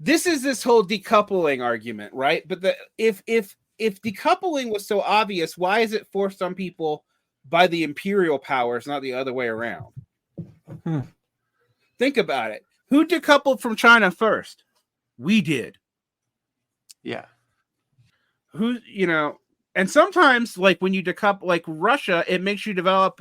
this is this whole decoupling argument, right? But if decoupling was so obvious, why is it forced on people by the imperial powers, not the other way around? Think about it. Who decoupled from China first? We did. Yeah. And sometimes, like when you decouple, like Russia, it makes you develop,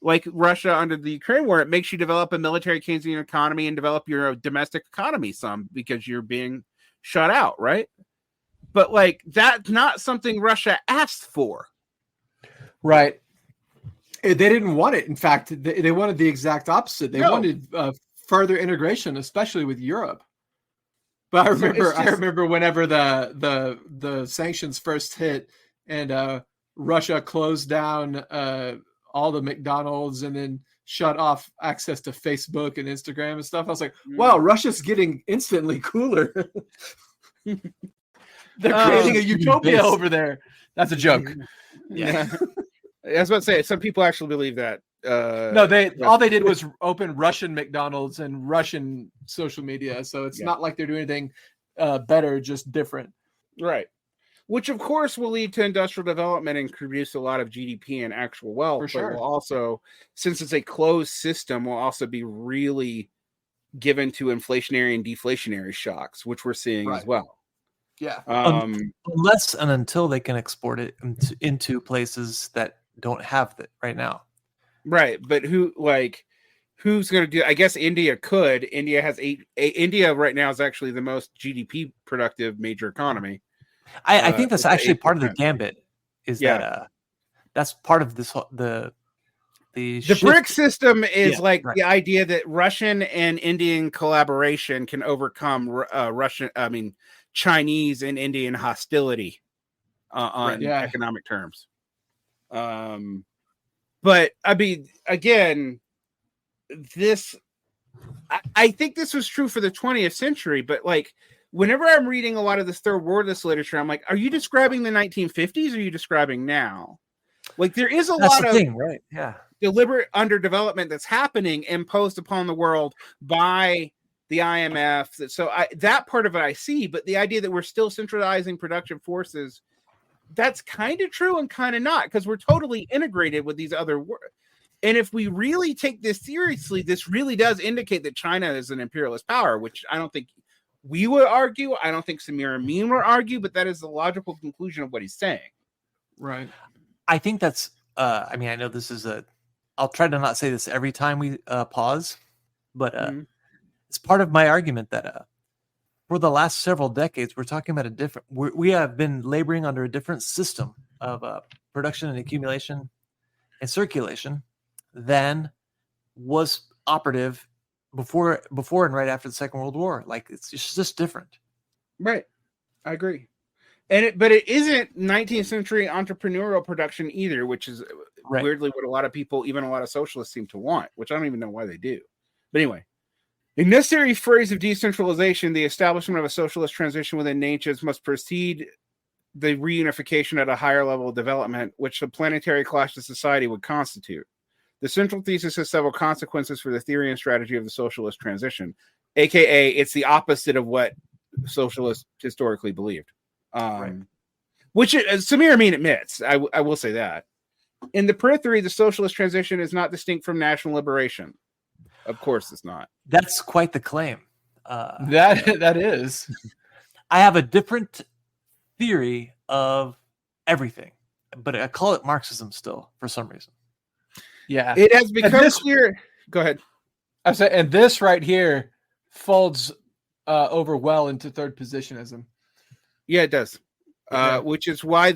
like Russia under the Ukraine war, it makes you develop a military Keynesian economy and develop your domestic economy some because you're being shut out, right? But like that's not something Russia asked for. Right. They didn't want it. In fact, they wanted the exact opposite. They wanted further integration, especially with Europe. But I remember whenever the sanctions first hit and Russia closed down all the McDonald's and then shut off access to Facebook and Instagram and stuff. I was like, wow, Russia's getting instantly cooler. They're creating a utopia over there. That's a joke. Yeah. I was about to say, some people actually believe that. No, all they did was open Russian McDonald's and Russian social media. So it's not like they're doing anything better, just different. Right. Which, of course, will lead to industrial development and produce a lot of GDP and actual wealth. For sure. But will also, since it's a closed system, will also be really given to inflationary and deflationary shocks, which we're seeing as well. Yeah. Unless and until they can export it into places that don't have that right now. Right. But who's going to do? I guess India could. India has India right now is actually the most GDP productive major economy. I think that's actually part of the gambit. That that's part of this the BRIC system is the idea that Russian and Indian collaboration can overcome Chinese and Indian hostility on economic terms. But I mean, again, I think this was true for the 20th century, but like whenever I'm reading a lot of this third-worldist literature, I'm like, are you describing the 1950s or are you describing now? Like there is a lot of deliberate underdevelopment that's happening imposed upon the world by the IMF. So that part of it I see, but the idea that we're still centralizing production forces, that's kind of true and kind of not, because we're totally integrated with these other and if we really take this seriously, this really does indicate that China is an imperialist power, which I don't think we would argue. I don't think Samir Amin would argue, but that is the logical conclusion of what he's saying. Right. I think that's, I know this is I'll try to not say this every time we pause, but it's part of my argument that for the last several decades, we're talking about we have been laboring under a different system of production and accumulation and circulation than was operative before and right after the Second World War. Like it's just different. Right. I agree. But it isn't 19th century entrepreneurial production either, which is weirdly what a lot of people, even a lot of socialists, seem to want, which I don't even know why they do. But anyway, a necessary phase of decentralization, the establishment of a socialist transition within nations must precede the reunification at a higher level of development, which the planetary clash of society would constitute. The central thesis has several consequences for the theory and strategy of the socialist transition, aka it's the opposite of what socialists historically believed. Which Samir Amin admits. I will say that. In the periphery, the socialist transition is not distinct from national liberation. Of course it's not. That's quite the claim. That is. I have a different theory of everything, but I call it Marxism still for some reason. Yeah. It has become clear. Go ahead. I say, and this right here folds over well into third positionism. Yeah, it does. Which is why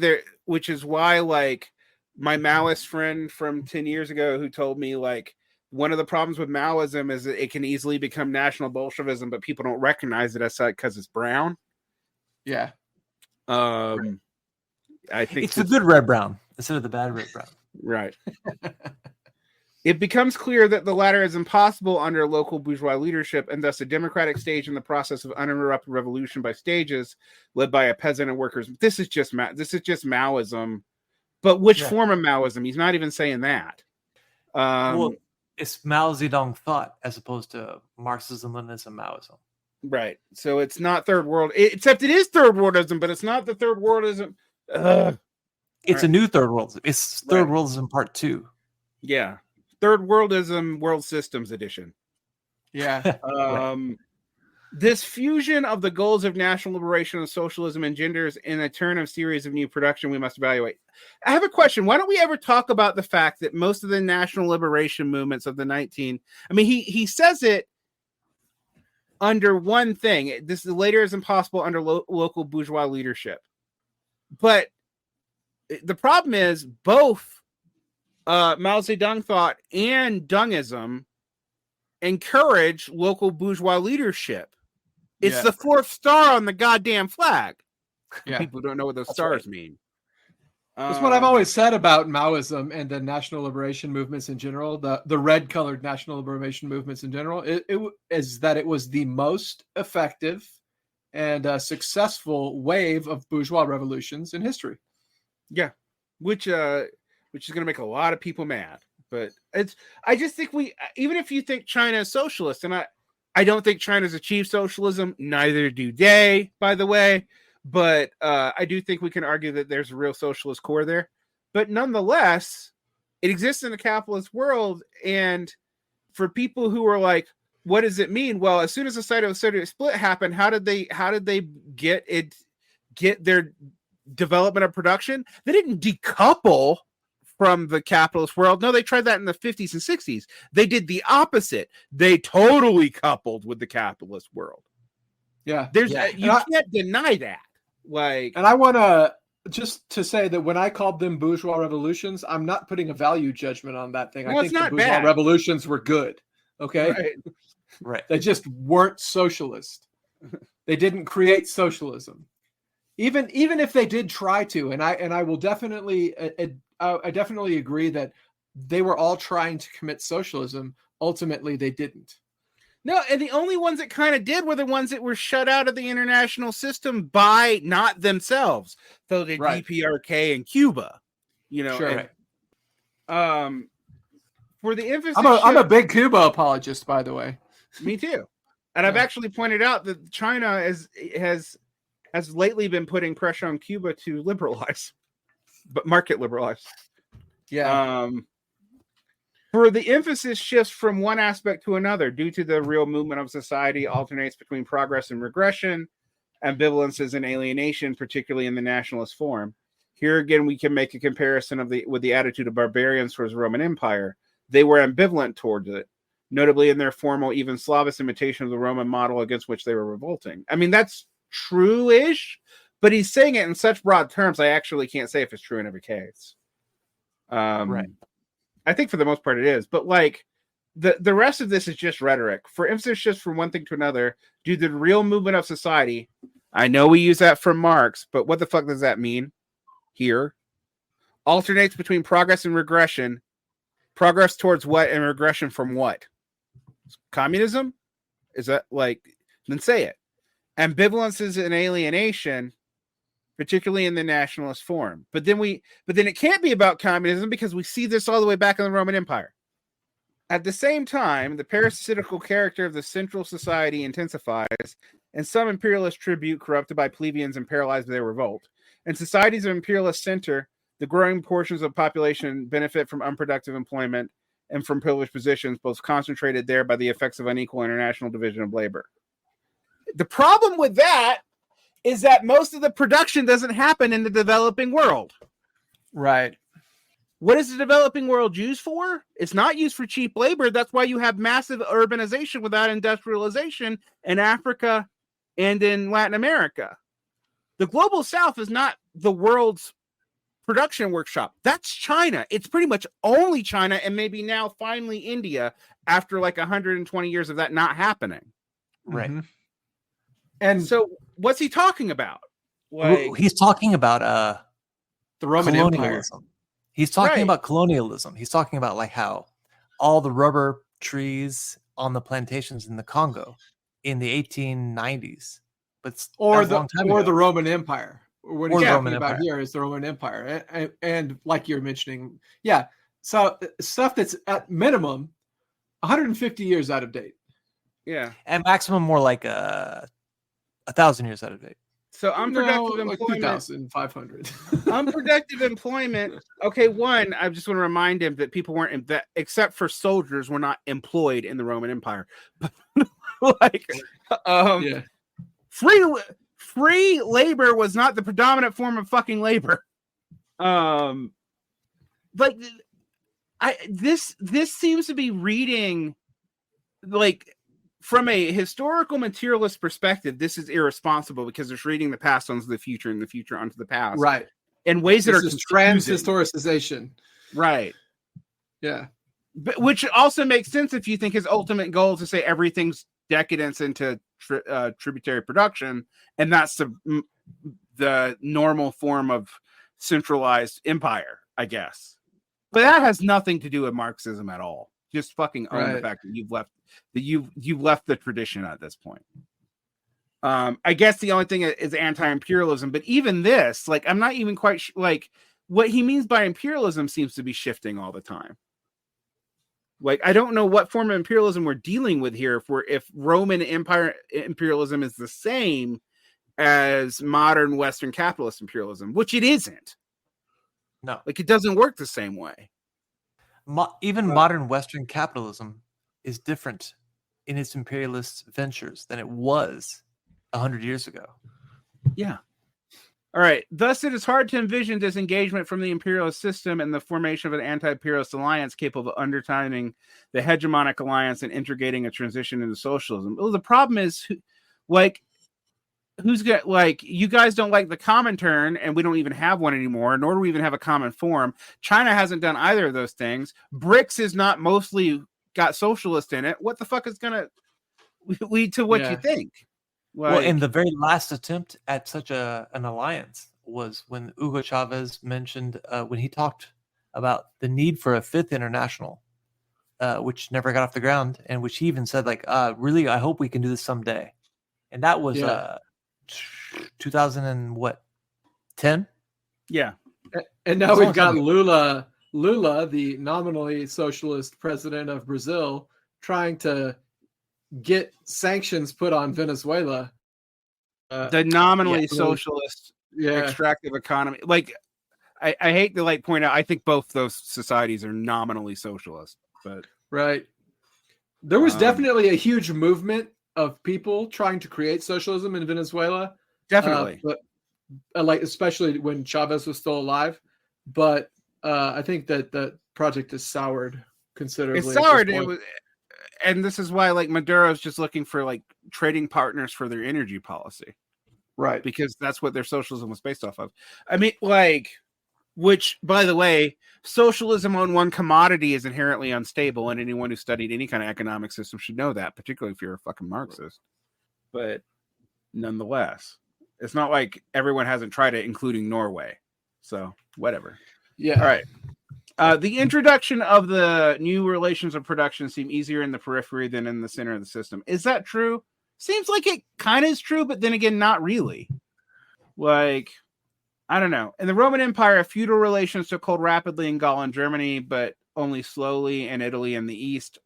like my Maoist friend from 10 years ago who told me like one of the problems with Maoism is that it can easily become national Bolshevism, but people don't recognize it as such because it's brown. Yeah. I think it's the good red brown instead of the bad red brown. Right. It becomes clear that the latter is impossible under local bourgeois leadership, and thus a democratic stage in the process of uninterrupted revolution by stages, led by a peasant and workers. This is just Maoism, but which form of Maoism? He's not even saying that. Well, it's Mao Zedong thought as opposed to Marxism, Leninism, Maoism. Right. So it's not third world, except it is third worldism, but it's not the third worldism. It's a new third world. It's third worldism part 2. Yeah. Third worldism world systems edition. Yeah. This fusion of the goals of national liberation and socialism engenders in a turn of series of new production we must evaluate. I have a question. Why don't we ever talk about the fact that most of the national liberation movements of the he says it under one thing. This later is impossible under local bourgeois leadership. But the problem is both Mao Zedong thought and Dungism encourage local bourgeois leadership. It's the fourth star on the goddamn flag. Yeah. People don't know what those stars mean. That's what I've always said about Maoism and the national liberation movements in general, the red-colored national liberation movements in general, it is that it was the most effective and successful wave of bourgeois revolutions in history. Yeah, which is going to make a lot of people mad. But I just think even if you think China is socialist, and I don't think China's achieved socialism, neither do they, by the way. But I do think we can argue that there's a real socialist core there. But nonetheless, it exists in a capitalist world. And for people who are like, what does it mean? Well, as soon as the Soviet split happened, how did they get their development of production? They didn't decouple from the capitalist world. No, they tried that in the 50s and 60s. They did the opposite. They totally coupled with the capitalist world. Yeah. You can't deny that. And I want to say that when I called them bourgeois revolutions, I'm not putting a value judgment on that thing. I think the bourgeois revolutions were good. Okay. Right. They just weren't socialist. They didn't create socialism. Even if they did try to, and I will definitely I definitely agree that they were all trying to commit socialism. Ultimately, they didn't. No, and the only ones that kind of did were the ones that were shut out of the international system by not themselves. So the DPRK and Cuba, Sure. And, for the emphasis, I'm a big Cuba apologist, by the way. Me too, and I've actually pointed out that China has lately been putting pressure on Cuba to liberalize. But market liberalized. Yeah. For the emphasis shifts from one aspect to another due to the real movement of society alternates between progress and regression, ambivalences and alienation, particularly in the nationalist form. Here again, we can make a comparison with the attitude of barbarians towards the Roman Empire. They were ambivalent towards it, notably in their formal, even Slavist imitation of the Roman model against which they were revolting. I mean, that's true-ish. But he's saying it in such broad terms, I actually can't say if it's true in every case. Right. I think for the most part it is. But the rest of this is just rhetoric. For emphasis shifts from one thing to another due to the real movement of society. I know we use that from Marx, but what the fuck does that mean here? Alternates between progress and regression. Progress towards what and regression from what? Communism? Is that then say it. Ambivalences and alienation, particularly in the nationalist form. But then it can't be about communism because we see this all the way back in the Roman Empire. At the same time, the parasitical character of the central society intensifies, and some imperialist tribute corrupted by plebeians and paralyzed by their revolt. In societies of imperialist center, the growing portions of population benefit from unproductive employment and from privileged positions, both concentrated there by the effects of unequal international division of labor. The problem with that is that most of the production doesn't happen in the developing world. Right. What is the developing world used for? It's not used for cheap labor. That's why you have massive urbanization without industrialization in Africa and in Latin America. The global south is not the world's production workshop. That's China. It's pretty much only China and maybe now finally India after 120 years of that not happening. Right. Mm-hmm. And so what's he talking about? He's talking about the Roman colonialism. Empire. He's talking about colonialism. He's talking about how all the rubber trees on the plantations in the Congo in the 1890s, or the Roman Empire. What he's talking about here is the Roman Empire, and like you're mentioning, so stuff that's at minimum 150 years out of date. Yeah. At maximum, more like 1,000 years out of date. So unproductive employment, like 2,500. Unproductive employment. Okay, one, I just want to remind him that people weren't that, except for soldiers, were not employed in the Roman Empire. Like, yeah, free labor was not the predominant form of fucking labor. Like, this seems to be reading, like, from a historical materialist perspective, this is irresponsible because it's reading the past onto the future and the future onto the past, right? In ways that this are is trans-historicization, right? Yeah, but which also makes sense if you think his ultimate goal is to say everything's decadence into tributary production, and that's the normal form of centralized empire, I guess. But that has nothing to do with Marxism at all. Just fucking own the fact that you've left the tradition at this point. I guess the only thing is anti-imperialism, but even this, like, I'm not even quite like what he means by imperialism seems to be shifting all the time. Like, I don't know what form of imperialism we're dealing with here. If Roman Empire imperialism is the same as modern Western capitalist imperialism, which it isn't. No, like, it doesn't work the same way. Even modern Western capitalism is different in its imperialist ventures than it was 100 years ago. Yeah. All right. Thus, it is hard to envision disengagement from the imperialist system and the formation of an anti-imperialist alliance capable of undermining the hegemonic alliance and integrating a transition into socialism. Well, the problem is, like, who's got, like, you guys don't like the Comintern, and we don't even have one anymore, nor do we even have a common forum. China hasn't done either of those things. BRICS is not mostly got socialist in it. What the fuck is going to lead to what you think? Like, well, and the very last attempt at such an alliance was when Hugo Chavez mentioned, when he talked about the need for a fifth international, which never got off the ground, and which he even said, like, really, I hope we can do this someday. And that was 2010? Yeah. And now we've got Lula, the nominally socialist president of Brazil, trying to get sanctions put on Venezuela. The nominally socialist extractive economy. Like, I hate to, like, point out, I think both those societies are nominally socialist, but there was definitely a huge movement of people trying to create socialism in Venezuela. Definitely. But like, especially when Chavez was still alive. But I think that the project is soured considerably. It's soured. And this is why, like, Maduro's just looking for, like, trading partners for their energy policy. Right. Because that's what their socialism was based off of. I mean, like, which, by the way, socialism on one commodity is inherently unstable, and anyone who studied any kind of economic system should know that, particularly if you're a fucking Marxist. But nonetheless, it's not like everyone hasn't tried it, including Norway. So, whatever. Yeah. All right. The introduction of the new relations of production seem easier in the periphery than in the center of the system. Is that true? Seems like it kind of is true, but then again, not really. Like, I don't know. In the Roman Empire, feudal relations took hold rapidly in Gaul and Germany, but only slowly in Italy and the East.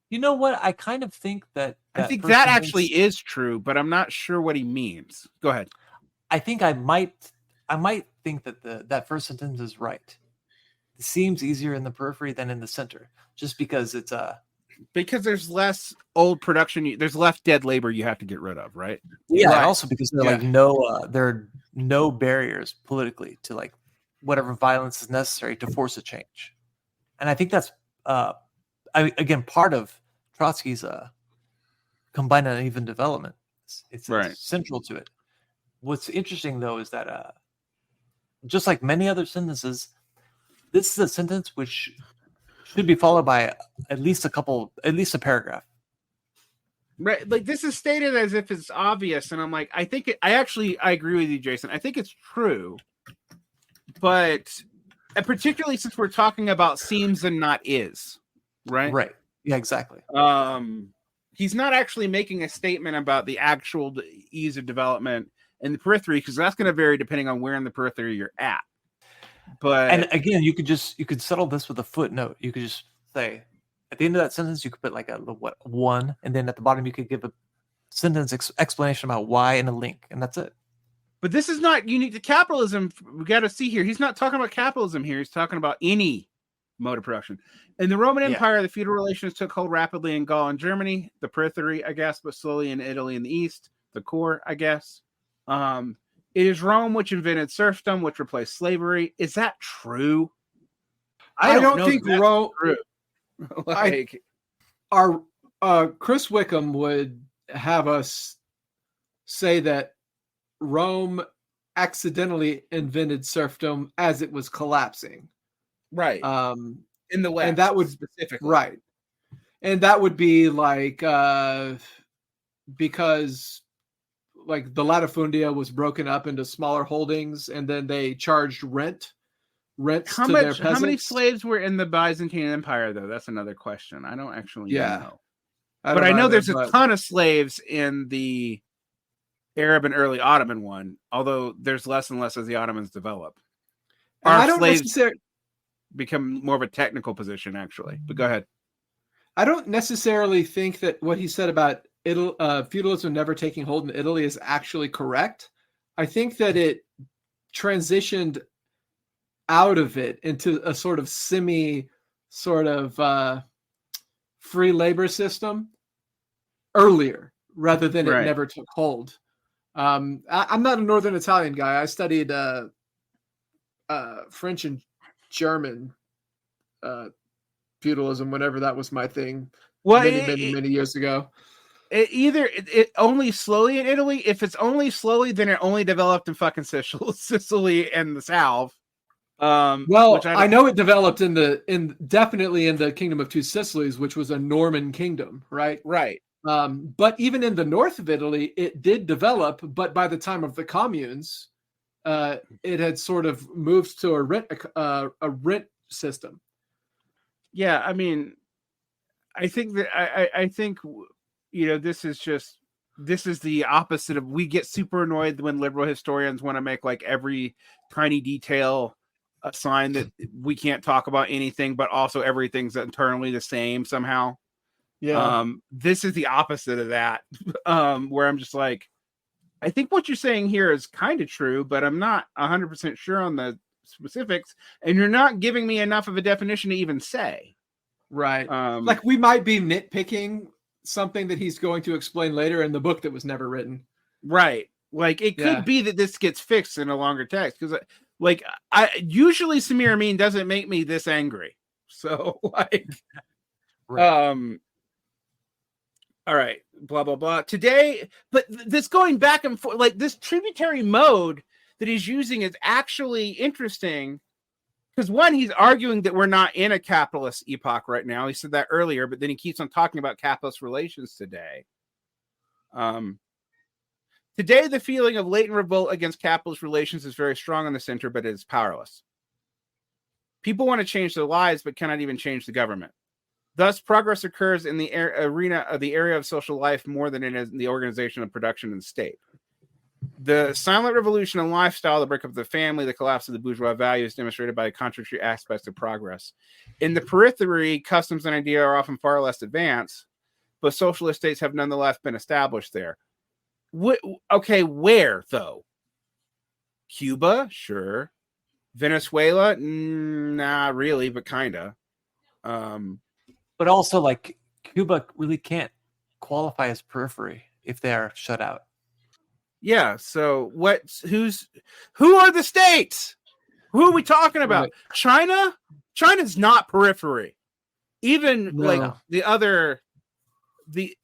You know what? I kind of think that I think that actually is true, but I'm not sure what he means. Go ahead. I think I might think that that first sentence is right. It seems easier in the periphery than in the center, just because it's because there's less old production, there's less dead labor you have to get rid of, right? Yeah, right. Also because there are there are no barriers politically to, like, whatever violence is necessary to force a change. And I think that's again part of Trotsky's combined and uneven development. It's central to it. What's interesting though is that just like many other sentences, this is a sentence which should be followed by at least a paragraph. Right, like, this is stated as if it's obvious, and I'm like, I agree with you, Jason. I think it's true, but particularly since we're talking about seems and not is, right? Right. Yeah, exactly. He's not actually making a statement about the actual ease of development in the periphery, because that's going to vary depending on where in the periphery you're at. But and again, you could settle this with a footnote. You could just say at the end of that sentence, you could put like a one, and then at the bottom you could give a sentence explanation about why and a link, and that's it. But this is not unique to capitalism. We got to see here. He's not talking about capitalism here. He's talking about any mode of production. In the Roman Empire, the feudal relations took hold rapidly in Gaul and Germany, the periphery, I guess, but slowly in Italy and the East, the core, I guess. It is Rome which invented serfdom, which replaced slavery. Is that true? I don't think Rome. Like, our Chris Wickham would have us say that Rome accidentally invented serfdom as it was collapsing. Right. In the West, and that would specifically. Right. And that would be like because like the latifundia was broken up into smaller holdings, and then they charged rents to their peasants. How many slaves were in the Byzantine Empire, though? That's another question. I don't actually know. But I know there's a ton of slaves in the Arab and early Ottoman one, although there's less and less as the Ottomans develop. I don't necessarily become more of a technical position, actually. But go ahead. I don't necessarily think that what he said about feudalism never taking hold in Italy is actually correct. I think that it transitioned out of it into a sort of free labor system earlier, rather than it never took hold. I'm not a Northern Italian guy. I studied French and German feudalism whenever that was my thing. Many years ago. It only slowly in Italy. If it's only slowly, then it only developed in fucking Sicily and the South. I know it developed definitely in the Kingdom of Two Sicilies, which was a Norman kingdom, right? Right. But even in the north of Italy, it did develop. But by the time of the communes, it had sort of moved to a rent system. Yeah, I mean, I think that I think this is the opposite of. We get super annoyed when liberal historians want to make like every tiny detail a sign that we can't talk about anything, but also everything's internally the same somehow. Yeah. This is the opposite of that, where I'm just like, I think what you're saying here is kind of true, but I'm not 100% sure on the specifics, and you're not giving me enough of a definition to even say. Right. Like we might be nitpicking something that he's going to explain later in the book that was never written. Right. Like it could be that this gets fixed in a longer text, because like usually Samir Amin doesn't make me this angry. So like, all right, blah, blah, blah. Today, but this going back and forth, like this tributary mode that he's using is actually interesting. Because one, he's arguing that we're not in a capitalist epoch right now. He said that earlier, but then he keeps on talking about capitalist relations today. Today, the feeling of latent revolt against capitalist relations is very strong in the center, but it is powerless. People want to change their lives, but cannot even change the government. Thus, progress occurs in the arena of the area of social life more than in the organization of production and state. The silent revolution in lifestyle, the breakup of the family, the collapse of the bourgeois values demonstrated by the contradictory aspects of progress. In the periphery, customs and ideas are often far less advanced, but socialist states have nonetheless been established there. Okay, where, though? Cuba? Sure. Venezuela? Not really, but kind of. But also, like, Cuba really can't qualify as periphery if they are shut out. Yeah, so who are the states? Who are we talking about? Right. China? China's not periphery. Even like the other like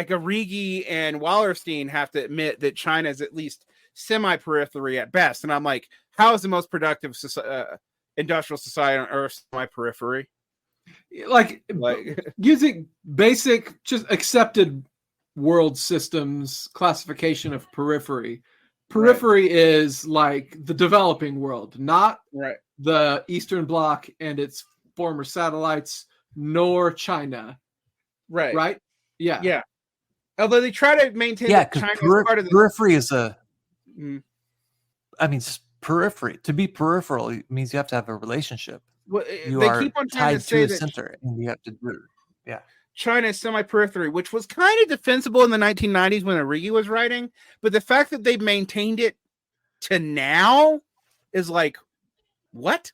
Arrighi and Wallerstein have to admit that China is at least semi-periphery at best. And I'm like, how is the most productive industrial society on Earth semi-periphery? Like using basic, just accepted world systems classification of periphery. Periphery is like the developing world, not the Eastern Bloc and its former satellites, nor China. Right? Yeah. Yeah. Although they try to maintain that China is part of the periphery is I mean, periphery. To be peripheral means you have to have a relationship. Well, you they are keep on trying tied to say a that center, and you have to do. Yeah. China is semi-periphery, which was kind of defensible in the 1990s when Origi was writing, but the fact that they've maintained it to now is like, what?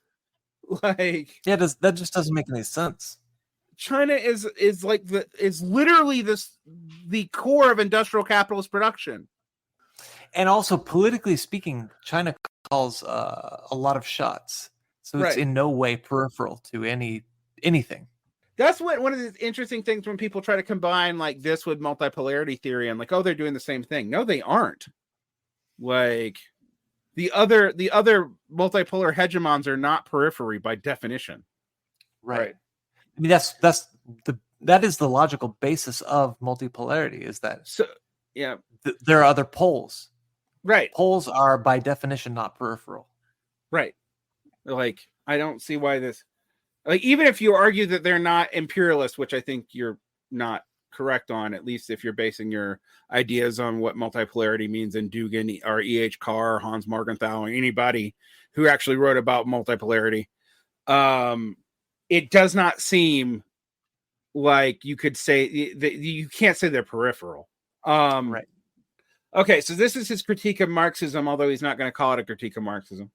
Like, Yeah, that just doesn't make any sense. China is literally the core of industrial capitalist production. And also, politically speaking, China calls a lot of shots, so it's in no way peripheral to anything. That's what one of the interesting things when people try to combine like this with multipolarity theory and like, oh, they're doing the same thing. No, they aren't. Like the other multipolar hegemons are not periphery by definition. Right. I mean, that is the logical basis of multipolarity, is that there are other poles. Right. Poles are by definition not peripheral. Right. Like, I don't see why this, like, even if you argue that they're not imperialist, which I think you're not correct on, at least if you're basing your ideas on what multipolarity means in Dugan or E.H. Carr or Hans Morgenthau or anybody who actually wrote about multipolarity, it does not seem like you could say that you can't say they're peripheral. Right. Okay, so this is his critique of Marxism, although he's not going to call it a critique of Marxism.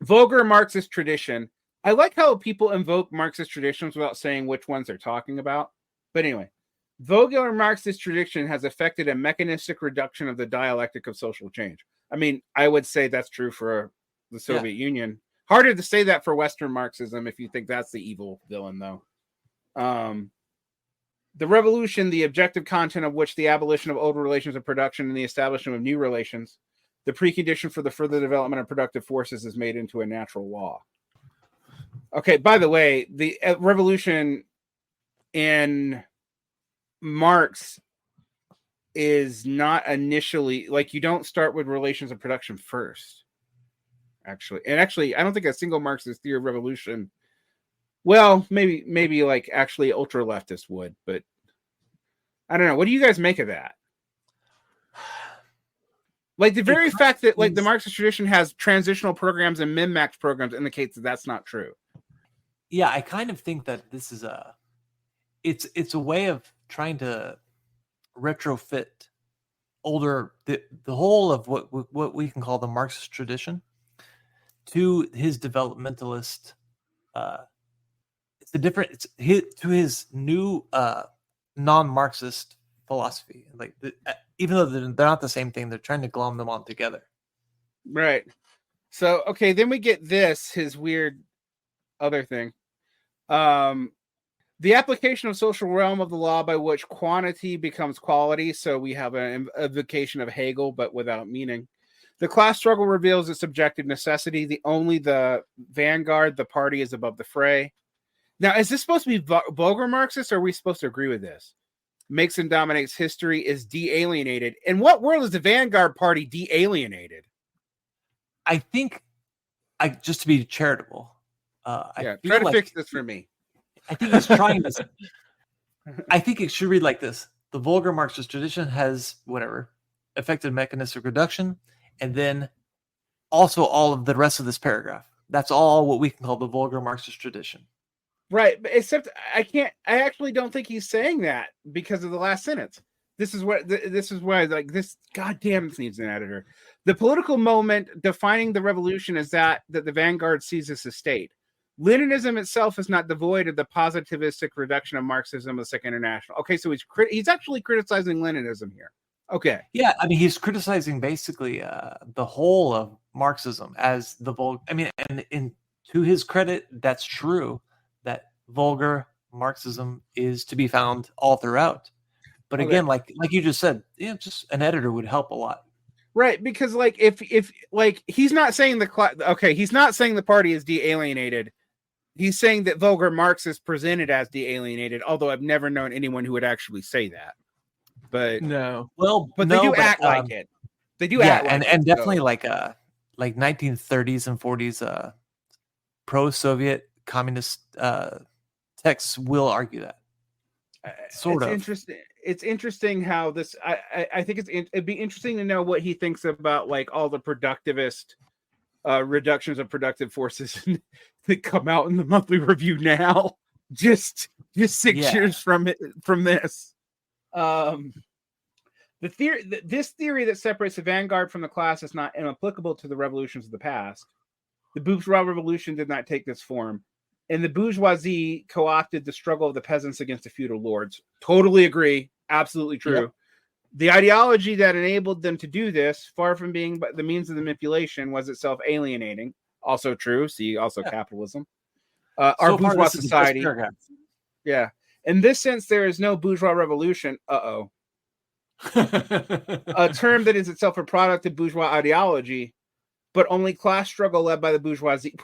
Vulgar Marxist tradition. I like how people invoke Marxist traditions without saying which ones they're talking about. But anyway, vulgar Marxist tradition has affected a mechanistic reduction of the dialectic of social change. I mean, I would say that's true for the Soviet Union. Harder to say that for Western Marxism if you think that's the evil villain, though. The revolution, the objective content of which the abolition of old relations of production and the establishment of new relations, the precondition for the further development of productive forces, is made into a natural law. Okay, by the way, the revolution in Marx is not initially, like, you don't start with relations of production first, actually. And actually, I don't think a single Marxist theory of revolution, well, maybe like actually ultra leftist would, but I don't know. What do you guys make of that? Like the very fact that like the Marxist tradition has transitional programs and min-max programs indicates that that's not true. Yeah, I kind of think that this is it's a way of trying to retrofit older the whole of what we can call the Marxist tradition to his developmentalist. To his new non-Marxist philosophy. Like even though they're not the same thing, they're trying to glom them on together. Right. So okay, then we get his weird other thing. The application of social realm of the law by which quantity becomes quality. So we have an invocation of Hegel, but without meaning. The class struggle reveals its objective necessity. The vanguard, the party, is above the fray. Now, is this supposed to be vulgar Marxist, or are we supposed to agree with this? Makes and dominates history, is de-alienated. In what world is the vanguard party de-alienated? I think, just to be charitable, try to fix this for me. I think he's trying to. I think it should read like this: the vulgar Marxist tradition has affected mechanistic reduction, and then also all of the rest of this paragraph. That's all what we can call the vulgar Marxist tradition. Right, except I actually don't think he's saying that because of the last sentence. This is why like this. Goddamn, this needs an editor. The political moment defining the revolution is that the vanguard seizes the state. Leninism itself is not devoid of the positivistic reduction of Marxism, the Second International. Okay, so he's actually criticizing Leninism here. Okay. Yeah, I mean, he's criticizing basically the whole of Marxism as the vulgar. I mean, and to his credit, that's true that vulgar Marxism is to be found all throughout. But again, like you just said, just an editor would help a lot. Right, because like if like he's not saying he's not saying the party is de-alienated. He's saying that vulgar Marxists presented as de-alienated, although I've never known anyone who would actually say that. But no, they do act like it. They do act like and definitely like 1930s and 40s pro-Soviet communist texts will argue that. Interesting. It's interesting how this. I think it'd be interesting to know what he thinks about like all the productivist reductions of productive forces that come out in the monthly review now. Just 6 years from this. This theory that separates the vanguard from the class is not inapplicable to the revolutions of the past. The bourgeois revolution did not take this form, and the bourgeoisie co-opted the struggle of the peasants against the feudal lords. Totally agree. Absolutely true. Yep. The ideology that enabled them to do this, far from being the means of the manipulation, was itself alienating. Also true. See, also capitalism. Our bourgeois society. Yeah. In this sense, there is no bourgeois revolution. A term that is itself a product of bourgeois ideology, but only class struggle led by the bourgeoisie.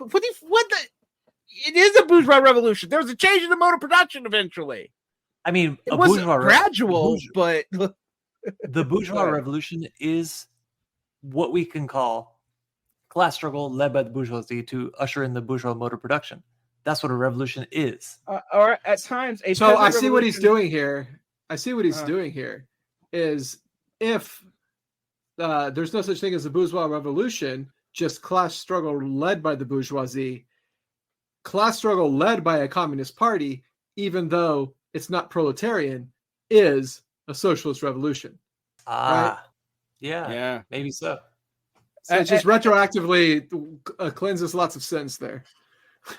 It is a bourgeois revolution. There was a change in the mode of production eventually. I mean, it was gradual, but the bourgeois revolution is what we can call class struggle led by the bourgeoisie to usher in the bourgeois mode of production. That's what a revolution is. Or at times, so I see what he's doing here. Doing here is if there's no such thing as a bourgeois revolution, just class struggle led by the bourgeoisie, class struggle led by a communist party, even though it's not proletarian, is a socialist revolution. Right? Yeah, maybe so. So it just retroactively cleanses lots of sins there.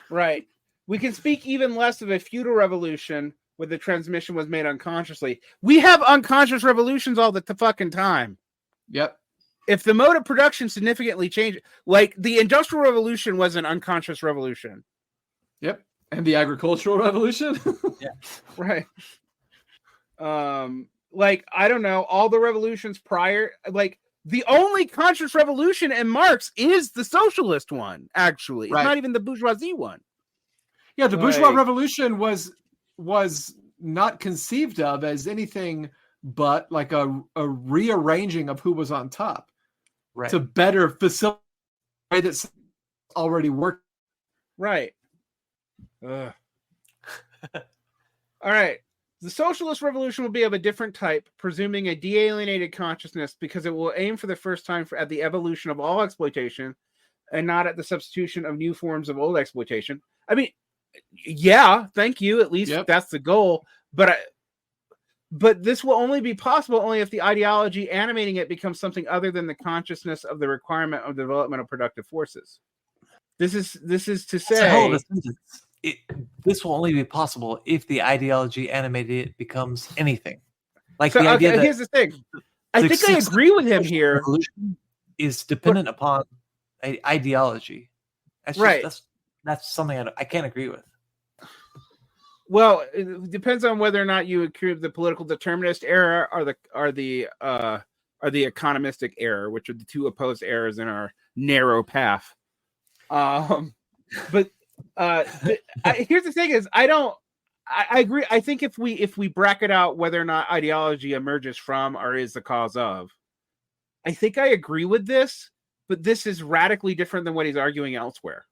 Right. We can speak even less of a feudal revolution where the transmission was made unconsciously. We have unconscious revolutions all the fucking time. Yep. If the mode of production significantly changed, like the Industrial Revolution was an unconscious revolution. Yep. And the Agricultural Revolution? Yeah. Right. Like, I don't know, all the revolutions prior, like, the only conscious revolution in Marx is the socialist one, actually. It's not even the bourgeoisie one. Yeah, the bourgeois revolution was not conceived of as anything but like a rearranging of who was on top to better facilitate the way that's already worked. Right. All right. The socialist revolution will be of a different type, presuming a de-alienated consciousness, because it will aim for the first time at the evolution of all exploitation and not at the substitution of new forms of old exploitation. I mean, yeah, thank you. At least that's the goal. But this will only be possible only if the ideology animating it becomes something other than the consciousness of the requirement of the development of productive forces. This is to say... This will only be possible if the ideology animated it becomes anything. Like the idea that here's the thing. I think I agree with him here. Revolution is dependent upon an ideology. That's something I can't agree with. Well, it depends on whether or not you agree with the political determinist error or the economistic error, which are the two opposed errors in our narrow path. But here's the thing: is I agree. I think if we bracket out whether or not ideology emerges from or is the cause of, I think I agree with this. But this is radically different than what he's arguing elsewhere.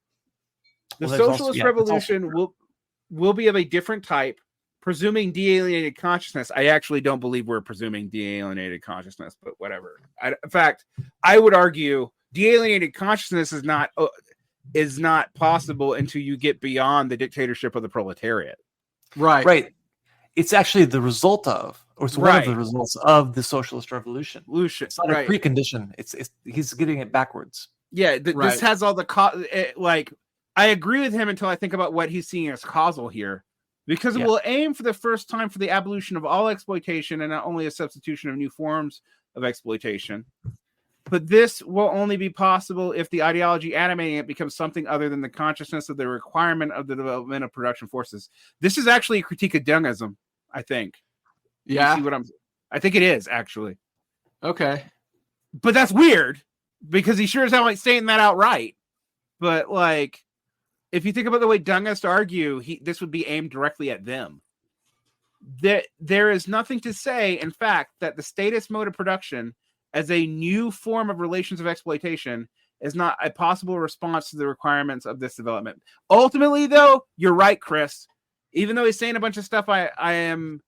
The socialist revolution will be of a different type, presuming de-alienated consciousness. I actually don't believe we're presuming de-alienated consciousness, but whatever. In fact, I would argue de-alienated consciousness is not possible until you get beyond the dictatorship of the proletariat. Right. It's actually the result of, or it's one of the results of the socialist revolution. It's not a precondition. It's he's getting it backwards. Yeah, this has all the like. I agree with him until I think about what he's seeing as causal here, because it will aim for the first time for the abolition of all exploitation and not only a substitution of new forms of exploitation. But this will only be possible if the ideology animating it becomes something other than the consciousness of the requirement of the development of production forces. This is actually a critique of Dungism, I think. Yeah. I think it is, actually. Okay. But that's weird, because he sure as hell ain't saying that outright. But, like, if you think about the way Dungists argue, this would be aimed directly at them. There is nothing to say, in fact, that the statist mode of production as a new form of relations of exploitation is not a possible response to the requirements of this development. Ultimately, though, you're right, Chris. Even though he's saying a bunch of stuff I am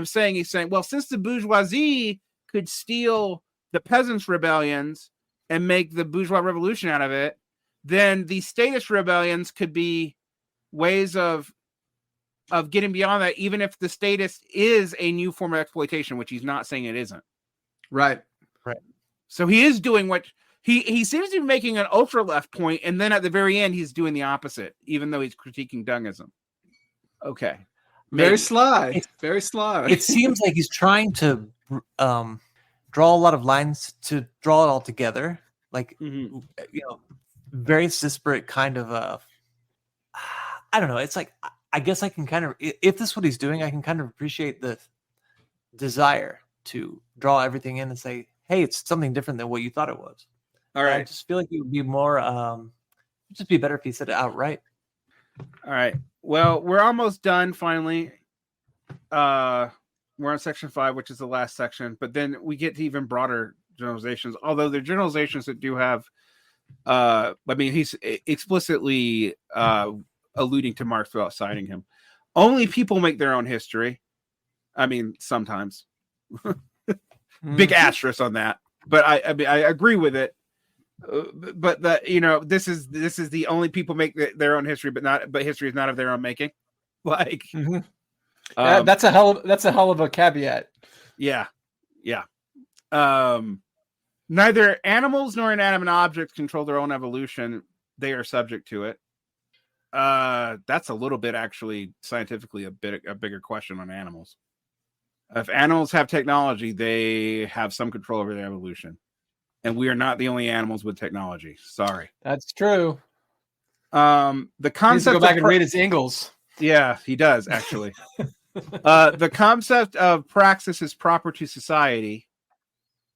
saying, he's saying, well, since the bourgeoisie could steal the peasants' rebellions and make the bourgeois revolution out of it, then the statist rebellions could be ways of getting beyond that, even if the statist is a new form of exploitation, which he's not saying it isn't. Right. So he is doing what he seems to be making an ultra left point, and then at the very end he's doing the opposite, even though he's critiquing Dungism. Okay. Very sly. Very sly. It seems like he's trying to draw a lot of lines to draw it all together, like very disparate kind of. I don't know. It's like I guess I can kind of, if this is what he's doing, I can kind of appreciate the desire to draw everything in and say, "Hey, it's something different than what you thought it was." All right. I just feel like it would be more. It'd just be better if he said it outright. All right. Well, we're almost done. Finally, we're on section 5, which is the last section. But then we get to even broader generalizations. Although they're generalizations that do have, I mean, he's explicitly alluding to Marx without citing him. Only people make their own history. I mean, sometimes. Big asterisk on that. But I mean, I agree with it. But this is the only people make their own history, but history is not of their own making. Like that's a hell of a caveat. Yeah. Neither animals nor inanimate objects control their own evolution. They are subject to it. That's a little bit actually scientifically a bigger question on animals. If animals have technology, they have some control over their evolution. And we are not the only animals with technology. Sorry. That's true. The concept. Needs to go back and read his Ingalls. Yeah, he does actually. The concept of praxis is proper to society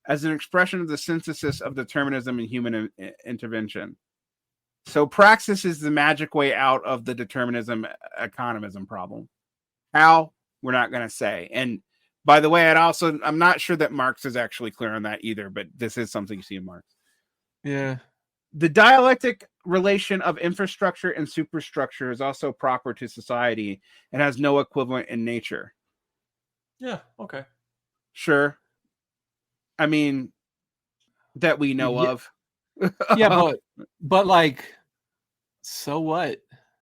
as an expression of the synthesis of determinism and human intervention. So praxis is the magic way out of the determinism economism problem. How? We're not going to say. And by the way, I'm not sure that Marx is actually clear on that either, but this is something you see in Marx. Yeah. The dialectic relation of infrastructure and superstructure is also proper to society and has no equivalent in nature. Yeah, okay. Sure. I mean, that we know of. Yeah, but like, so what?